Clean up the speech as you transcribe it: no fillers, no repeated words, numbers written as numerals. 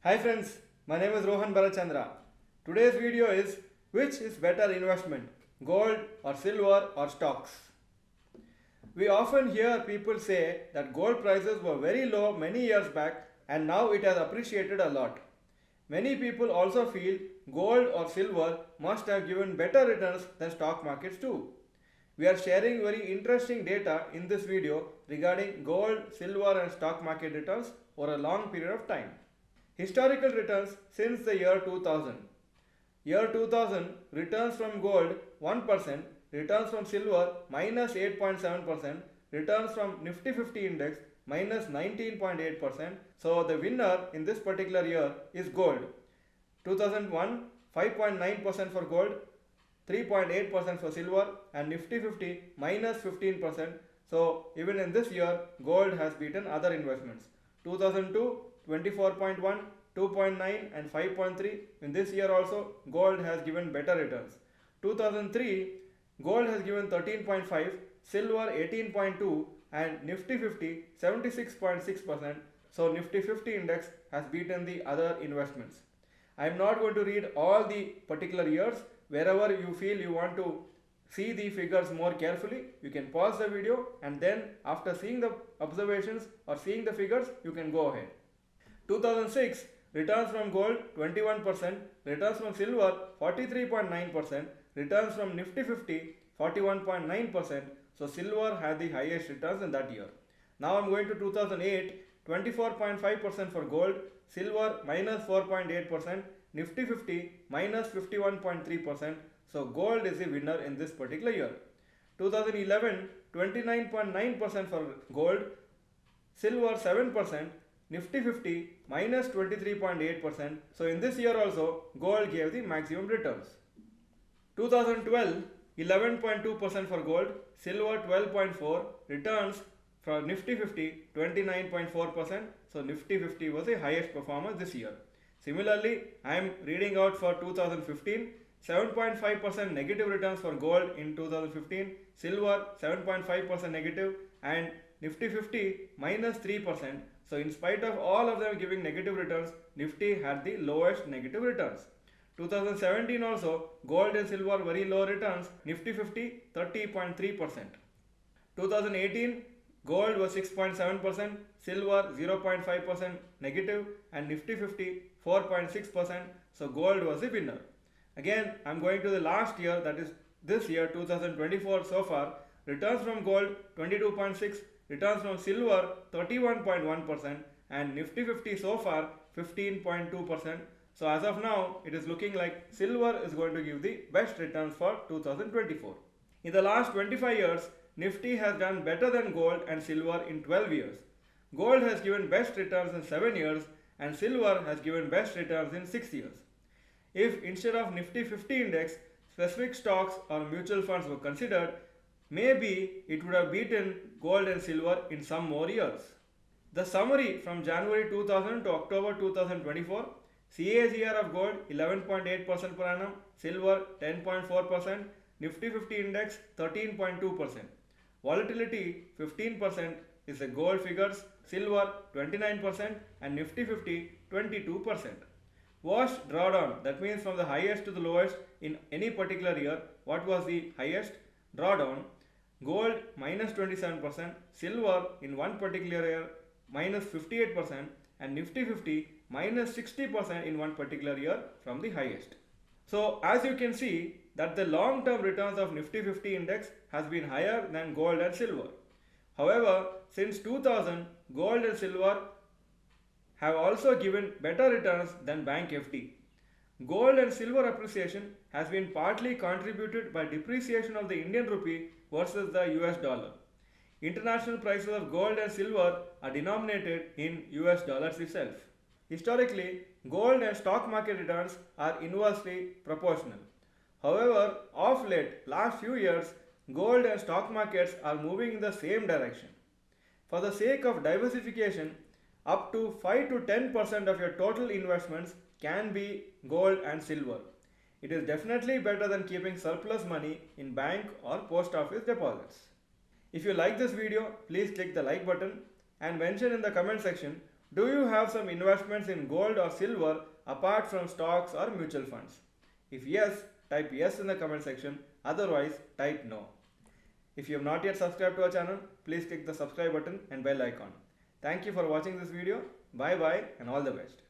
Hi friends, my name is Rohan Bharath Chandra. Today's video is which is better investment, gold or silver or stocks? We often hear people say that gold prices were very low many years back and now it has appreciated a lot. Many people also feel gold or silver must have given better returns than stock markets too. We are sharing very interesting data in this video regarding gold, silver and stock market returns over a long period of time. Historical returns since the year 2000. Year 2000 returns from gold 1%, returns from silver minus 8.7%, returns from Nifty 50 index minus 19.8%. So the winner in this particular year is gold. 2001 5.9% for gold, 3.8% for silver and Nifty 50 minus 15%. So even in this year gold has beaten other investments. 2002 24.1, 2.9 and 5.3. In this year also gold has given better returns. 2003 gold has given 13.5, silver 18.2 and Nifty 50 76.6%. So Nifty 50 index has beaten the other investments. I am not going to read all the particular years. Wherever you feel you want to see the figures more carefully, you can pause the video and then after seeing the observations or seeing the figures you can go ahead. 2006 returns from gold 21%, returns from silver 43.9%, returns from Nifty 50 41.9%. So silver had the highest returns in that year. Now I am going to 2008, 24.5% for gold, silver minus 4.8%, Nifty 50 minus 51.3%. So gold is the winner in this particular year. 2011, 29.9% for gold, silver 7%, Nifty 50 minus 23.8%. So in this year also gold gave the maximum returns. 2012 11.2% for gold, silver 12.4%, returns for Nifty 50 29.4%. So Nifty 50 was the highest performer this year. Similarly, I am reading out for 2015, 7.5% negative returns for gold in 2015, silver 7.5% negative and Nifty 50 minus 3%. So in spite of all of them giving negative returns, Nifty had the lowest negative returns. 2017 also, gold and silver very low returns, Nifty 50 30.3%. 2018, gold was 6.7%, silver 0.5% negative and Nifty 50 4.6%. So gold was the winner. Again, I am going to the last year, that is this year 2024 so far. Returns from gold 22.6%, returns from silver 31.1% and Nifty 50 so far 15.2%. So as of now it is looking like silver is going to give the best returns for 2024. In the last 25 years, Nifty has done better than gold and silver in 12 years. Gold has given best returns in 7 years and silver has given best returns in 6 years. If instead of Nifty 50 index, specific stocks or mutual funds were considered, maybe it would have beaten gold and silver in some more years. The summary from January 2000 to October 2024, CAGR of gold 11.8% per annum, silver 10.4%, Nifty 50 index 13.2%. Volatility 15% is the gold figures, silver 29% and Nifty 50 22%. Worst drawdown, that means from the highest to the lowest in any particular year, what was the highest drawdown? Gold minus 27%, silver in one particular year minus 58% and Nifty 50 minus 60% in one particular year from the highest. So as you can see that the long term returns of Nifty 50 index has been higher than gold and silver. However, since 2000, gold and silver have also given better returns than bank FD. Gold and silver appreciation has been partly contributed by depreciation of the Indian rupee versus the US dollar. International prices of gold and silver are denominated in US dollars itself. Historically, gold and stock market returns are inversely proportional. However, of late, last few years, gold and stock markets are moving in the same direction. For the sake of diversification, up to 5 to 10% of your total investments can be gold and silver. It is definitely better than keeping surplus money in bank or post office deposits. If you like this video, please click the like button and mention in the comment section Do you have some investments in gold or silver apart from stocks or mutual funds? If yes, type yes in the comment section. Otherwise, type no. If you have not yet subscribed to our channel, please click the subscribe button and bell icon. Thank you for watching this video. Bye bye and all the best.